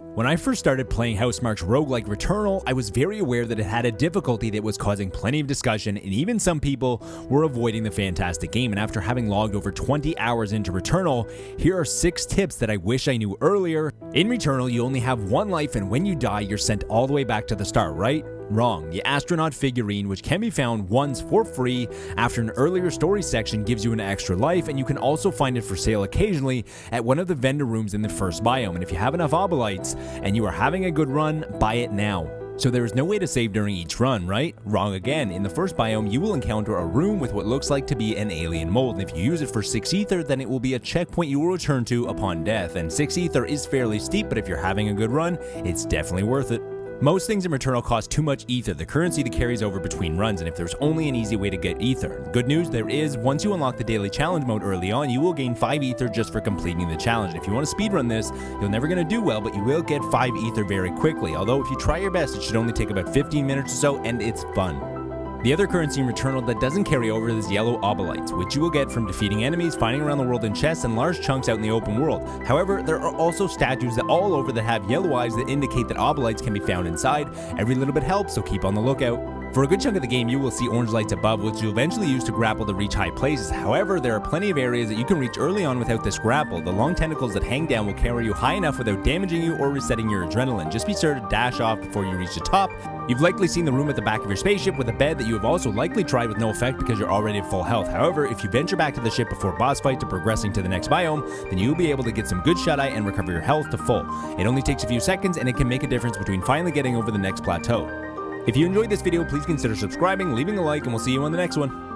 When I first started playing Housemarque's Rogue-Lite Returnal, I was very aware that it had a difficulty that was causing plenty of discussion, and even some people were avoiding the fantastic game. And after having logged over 20 hours into Returnal, here are 6 tips that I wish I knew earlier. In Returnal, you only have 1 life, and when you die, you're sent all the way back to the start, right? Wrong. The ASTRONUT figurine, which can be found once for free after an earlier story section, gives you an extra life, and you can also find it for sale occasionally at one of the vendor rooms in the first biome. And if you have enough OBOLITES and you are having a good run, buy it now. So there is no way to save during each run, right? Wrong again. In the first biome, you will encounter a room with what looks like to be an alien mold, and if you use it for 6 ether, then it will be a checkpoint you will return to upon death. And 6 ether is fairly steep, but if you're having a good run, it's definitely worth it. Most things in Returnal cost too much ether, the currency that carries over between runs, and if there's only an easy way to get ether. Good news, there is. Once you unlock the daily challenge mode early on, you will gain 5 ether just for completing the challenge. And if you want to speedrun this, you're never going to do well, but you will get 5 ether very quickly. Although if you try your best, it should only take about 15 minutes or so, and it's fun. The other currency in Returnal that doesn't carry over is yellow OBOLITES, which you will get from defeating enemies, finding around the world in chests, and large chunks out in the open world. However, there are also statues all over that have yellow eyes that indicate that OBOLITES can be found inside. Every little bit helps, so keep on the lookout. For a good chunk of the game, you will see orange lights above, which you'll eventually use to grapple to reach high places. However, there are plenty of areas that you can reach early on without this grapple. The long tentacles that hang down will carry you high enough without damaging you or resetting your adrenaline. Just be sure to dash off before you reach the top. You've likely seen the room at the back of your spaceship with a bed that you have also likely tried with no effect because you're already at full health. However, if you venture back to the ship before boss fights or progressing to the next biome, then you'll be able to get some good shut-eye and recover your health to full. It only takes a few seconds, and it can make a difference between finally getting over the next plateau. If you enjoyed this video, please consider subscribing, leaving a like, and we'll see you on the next one.